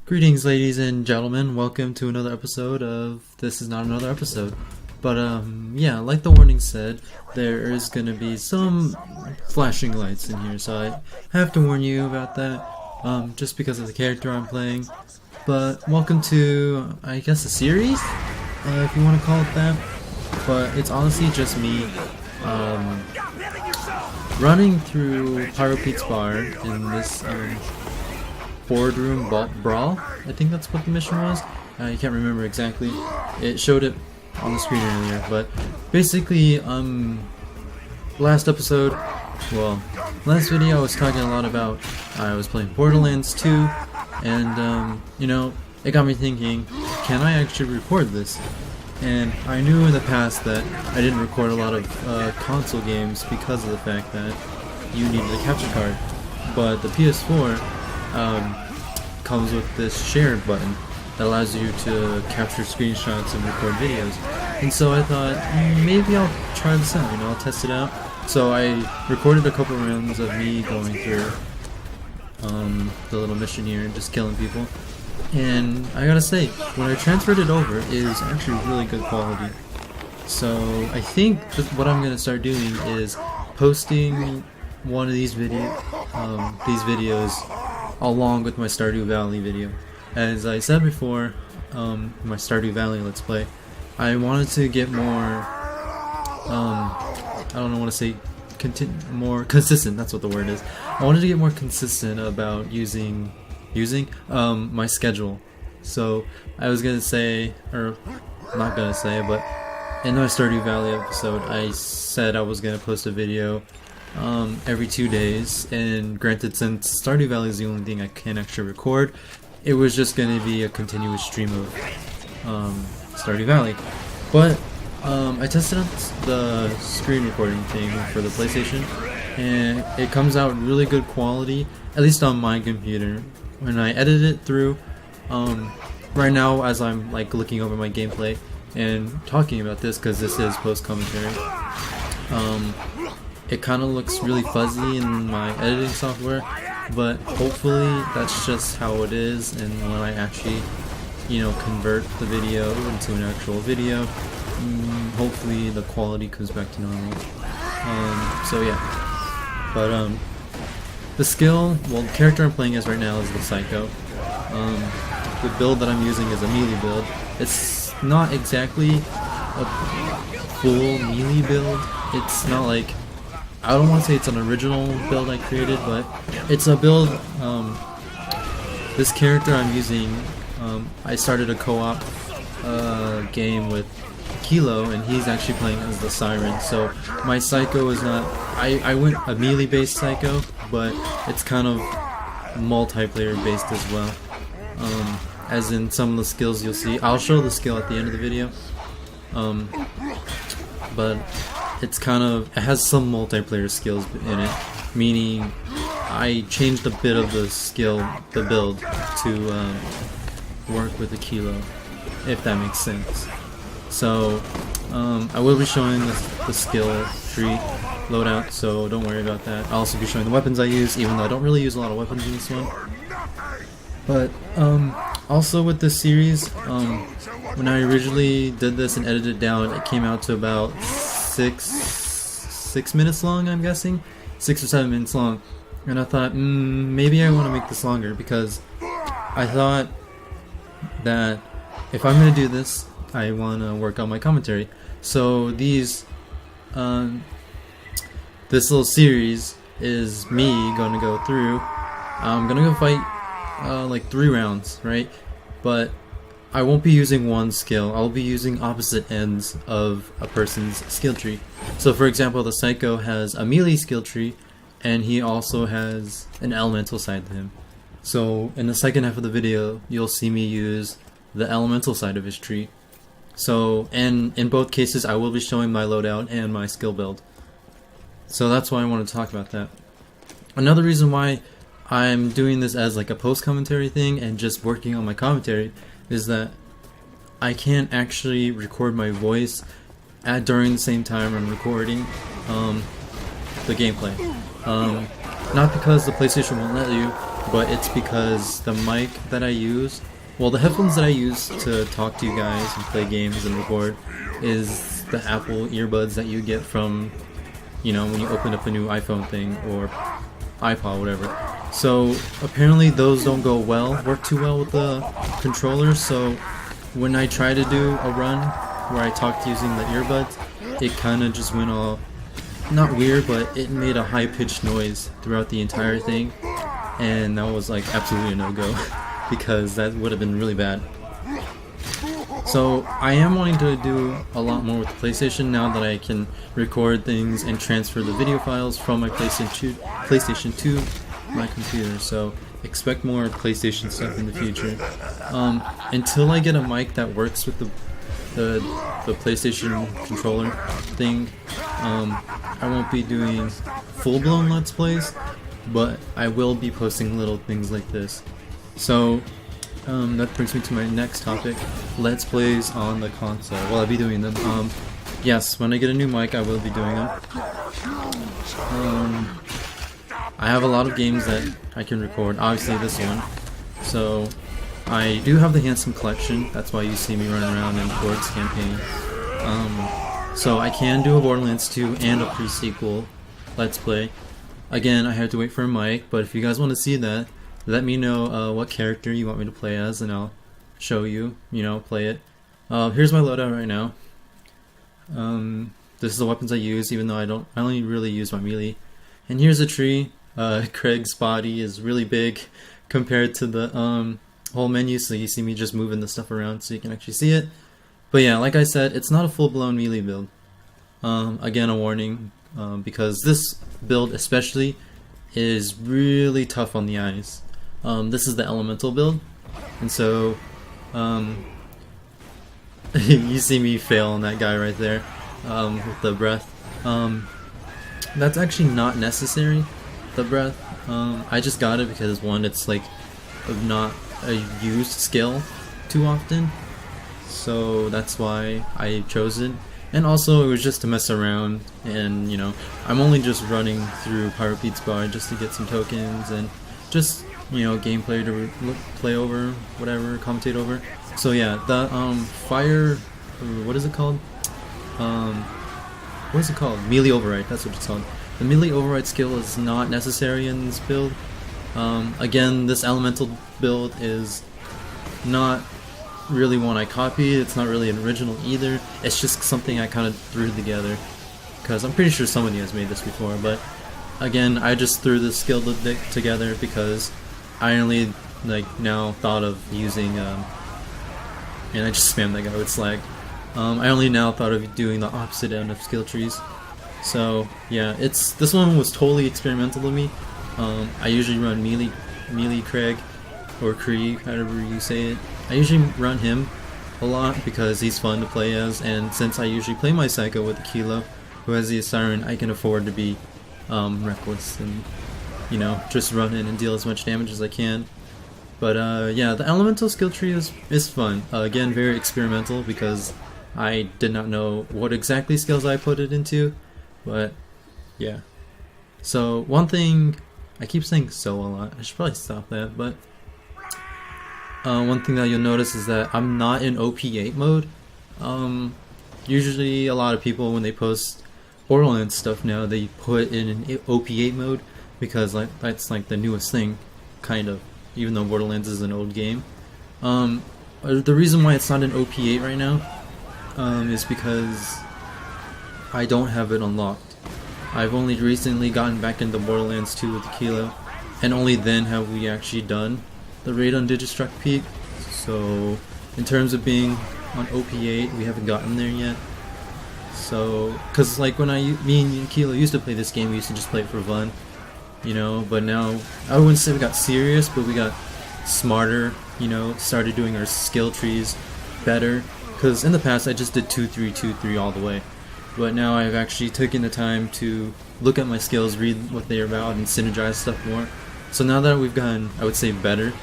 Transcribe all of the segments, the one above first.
Greetings, ladies and gentlemen. Welcome to another episode of This Is Not Another Episode. But, yeah, like the warning said, there is gonna be some flashing lights in here, so I have to warn you about that, just because of the character I'm playing. But, welcome to, I guess, a series? If you want to call it that. But, it's honestly just me, running through Pyro bar in this, boardroom brawl. I think that's what the mission was. I can't remember exactly. It showed it on the screen earlier, but basically, last episode, well, last video I was talking a lot about I was playing Borderlands 2, and you know, it got me thinking, can I actually record this? And I knew in the past that I didn't record a lot of console games because of the fact that you needed a capture card, but the PS4 comes with this share button that allows you to capture screenshots and record videos. And so I thought, maybe I'll try this out, you know, I'll test it out. So I recorded a couple rounds of me going through the little mission here and just killing people. And I gotta say, when I transferred it over, it is actually really good quality. So I think what I'm gonna start doing is posting one of these videos along with my Stardew Valley video. As I said before, my Stardew Valley Let's Play, I wanted to get more, I don't want to say more consistent, that's what the word is. I wanted to get more consistent about using my schedule. So I was gonna say, or not gonna say, but in my Stardew Valley episode, I said I was gonna post a video every 2 days, and granted, since Stardew Valley is the only thing I can actually record, it was just going to be a continuous stream of Stardew Valley. But I tested out the screen recording thing for the PlayStation, and it comes out really good quality, at least on my computer. When I edit it through, right now as I'm like looking over my gameplay and talking about this, because this is post-commentary, it kind of looks really fuzzy in my editing software, but hopefully that's just how it is, and when I actually, you know, convert the video into an actual video, hopefully the quality comes back to normal. So yeah, but the skill, well, the character I'm playing as right now is the Pyscho. The build that I'm using is a melee build. It's not exactly a full melee build. It's not like, I don't want to say it's an original build I created, but it's a build, this character I'm using, I started a co-op game with Kilo, and he's actually playing as the Siren, so my Pyscho is not, I went a melee based Pyscho, but it's kind of multiplayer based as well, as in some of the skills you'll see. I'll show the skill at the end of the video, but it's kind of, it has some multiplayer skills in it, meaning I changed a bit of the skill, the build, to work with the Kilo, if that makes sense. So I will be showing the skill tree loadout, so don't worry about that. I'll also be showing the weapons I use, even though I don't really use a lot of weapons in this one. But also with this series, when I originally did this and edited it down, it came out to about 6 minutes long, I'm guessing, 6 or 7 minutes long, and I thought, maybe I want to make this longer, because I thought that if I'm going to do this, I want to work on my commentary. So this little series is me going to go through, I'm going to go fight like 3 rounds, right, but I won't be using one skill, I'll be using opposite ends of a person's skill tree. So for example, the Pyscho has a melee skill tree, and he also has an elemental side to him. So in the second half of the video, you'll see me use the elemental side of his tree. So, and in both cases, I will be showing my loadout and my skill build. So that's why I want to talk about that. Another reason why I'm doing this as like a post-commentary thing and just working on my commentary is that I can't actually record my voice during the same time I'm recording the gameplay. Not because the PlayStation won't let you, but it's because the mic that I use, well, the headphones that I use to talk to you guys and play games and record is the Apple earbuds that you get from, you know, when you open up a new iPhone thing or iPod, whatever. So apparently those don't work too well with the controller, so when I try to do a run where I talked using the earbuds, it kind of just went all, not weird, but it made a high-pitched noise throughout the entire thing, and that was like absolutely a no-go because that would have been really bad. So I am wanting to do a lot more with the PlayStation now that I can record things and transfer the video files from my PlayStation to my computer. So expect more PlayStation stuff in the future. Until I get a mic that works with the PlayStation controller thing, I won't be doing full-blown Let's Plays, but I will be posting little things like this. So that brings me to my next topic, Let's Plays on the console. Well, I'll be doing them. Yes, when I get a new mic, I will be doing them. I have a lot of games that I can record, obviously this one. So I do have the Handsome Collection, that's why you see me running around in Torgue's campaign. So I can do a Borderlands 2 and a pre-sequel Let's Play. Again, I have to wait for a mic, but if you guys want to see that, let me know what character you want me to play as, and I'll show you, play it. Here's my loadout right now. This is the weapons I use, even though I only really use my melee. And here's a tree. Kreig's body is really big compared to the whole menu, so you see me just moving the stuff around so you can actually see it. But yeah, like I said, it's not a full-blown melee build. Again, a warning, because this build especially is really tough on the eyes. This is the elemental build, and so you see me fail on that guy right there with the breath. That's actually not necessary, the breath. I just got it because, one, it's like not a used skill too often, so that's why I chose it. And also it was just to mess around, and I'm only just running through Pyro bar just to get some tokens and just gameplay to play over, whatever, commentate over. So yeah, the fire, what is it called? What is it called? Melee override, that's what it's called. The melee override skill is not necessary in this build. Again, this elemental build is not really one I copied, it's not really an original either, it's just something I kind of threw together, because I'm pretty sure somebody has made this before, but again, I just threw this skill together because I only now thought of using, and I just spammed that guy with slag. I only now thought of doing the opposite end of skill trees. So yeah, this one was totally experimental to me. I usually run melee Kreig, or Kreig, however you say it. I usually run him a lot because he's fun to play as, and since I usually play my Psycho with the Kilo, who has the Siren, I can afford to be reckless and just run in and deal as much damage as I can. But yeah, the elemental skill tree is fun. Again, very experimental because I did not know what exactly skills I put it into, but yeah. So one thing, I keep saying so a lot, I should probably stop that, but one thing that you'll notice is that I'm not in OP8 mode. Usually a lot of people, when they post Borderlands stuff now, they put in an OP8 mode because that's like the newest thing, kind of, even though Borderlands is an old game. The reason why it's not in OP8 right now is because I don't have it unlocked. I've only recently gotten back into Borderlands 2 with the Kilo, and only then have we actually done the raid on Digistruct Peak. So in terms of being on OP8, we haven't gotten there yet. So, cause like when me and Kilo used to play this game, we used to just play it for fun, but now, I wouldn't say we got serious, but we got smarter, started doing our skill trees better, cause in the past I just did 2-3, 2-3 all the way, but now I've actually taken the time to look at my skills, read what they're about, and synergize stuff more. So now that we've gotten, I would say, better,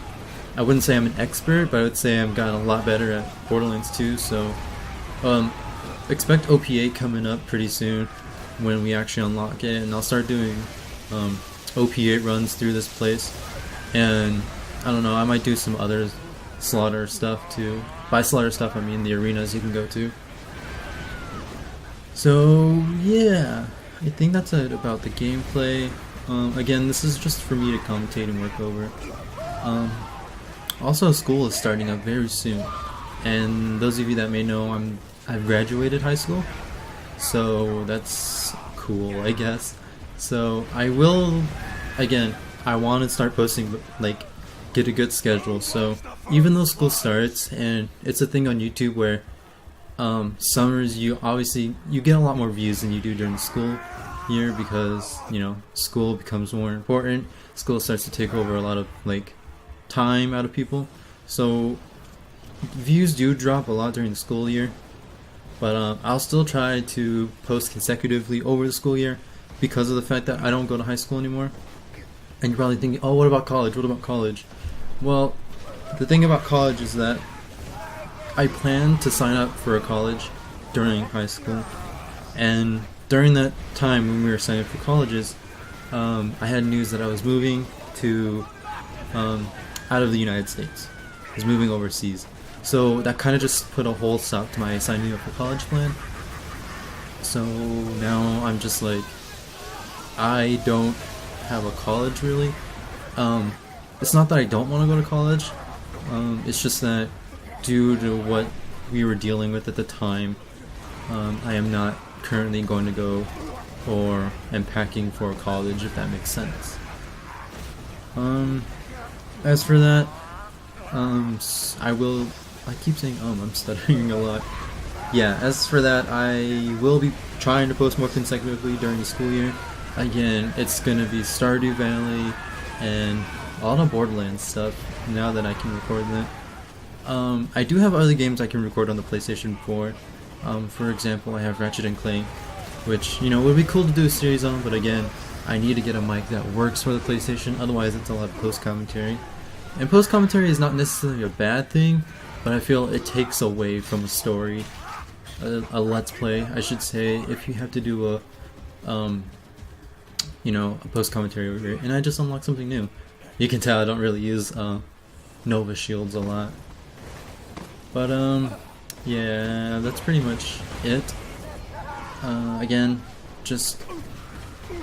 I wouldn't say I'm an expert, but I would say I've gotten a lot better at Borderlands 2, so expect OP8 coming up pretty soon when we actually unlock it, and I'll start doing OP8 runs through this place. and I don't know, I might do some other slaughter stuff too. By slaughter stuff I mean the arenas you can go to. So yeah, I think that's it about the gameplay. Again, this is just for me to commentate and work over. Also, school is starting up very soon, and those of you that may know, I've graduated high school, so that's cool, I guess. So I will, again, I want to start posting, like, get a good schedule. So even though school starts, and it's a thing on YouTube where summers you get a lot more views than you do during the school year, because you know, school becomes more important. School starts to take over a lot of like time out of people, so views do drop a lot during the school year. But I'll still try to post consecutively over the school year, because of the fact that I don't go to high school anymore. And you're probably thinking, oh, what about college? What about college? Well, the thing about college is that I plan to sign up for a college during high school, and during that time when we were signing up for colleges, I had news that I was moving to out of the United States. I was moving overseas, so that kind of just put a whole stop to my signing up for college plan. So now I'm just like, I don't have a college really. It's not that I don't want to go to college. It's just that due to what we were dealing with at the time, I am not currently going to go, or am packing for college, if that makes sense. As for that, I keep saying I'm stuttering a lot. Yeah, as for that, I will be trying to post more consecutively during the school year. Again, it's gonna be Stardew Valley and a lot of Borderlands stuff, now that I can record that. I do have other games I can record on the PlayStation 4. For example, I have Ratchet & Clank, which, you know, would be cool to do a series on, but again, I need to get a mic that works for the PlayStation, otherwise it's a lot of post-commentary. And post-commentary is not necessarily a bad thing, but I feel it takes away from a story, a let's play, I should say, if you have to do a post-commentary over here. And I just unlocked something new. You can tell I don't really use Nova shields a lot. But yeah, that's pretty much it. Again, just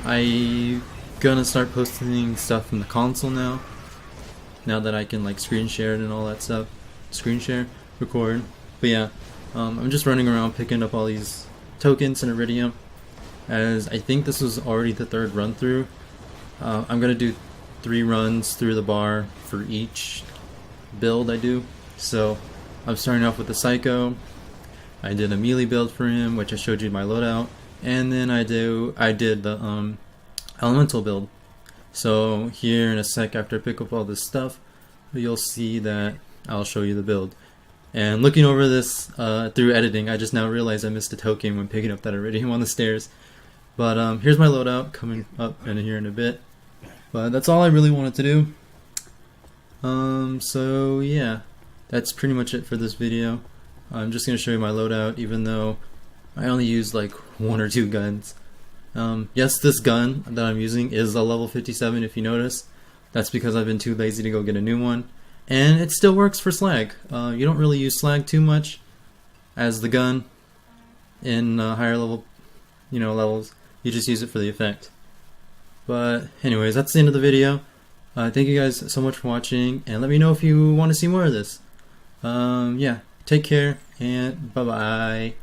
I gonna start posting stuff from the console now that I can like screen share it and all that stuff. Screen share, record. But yeah, I'm just running around picking up all these tokens and iridium, as I think this was already the third run through. I'm gonna do 3 runs through the bar for each build I do. So I'm starting off with the Psycho. I did a melee build for him, which I showed you my loadout, and then I did the elemental build. So here in a sec, after I pick up all this stuff, you'll see that I'll show you the build. And looking over this through editing, I just now realized I missed a token when picking up that iridium on the stairs. But here's my loadout coming up in here in a bit. But that's all I really wanted to do. So yeah, that's pretty much it for this video. I'm just going to show you my loadout, even though I only used like 1 or 2 guns. Yes, this gun that I'm using is a level 57, if you notice. That's because I've been too lazy to go get a new one. And it still works for slag. You don't really use slag too much as the gun in higher level, levels. You just use it for the effect. But anyways, that's the end of the video. Thank you guys so much for watching, and let me know if you want to see more of this. Yeah, take care, and bye-bye.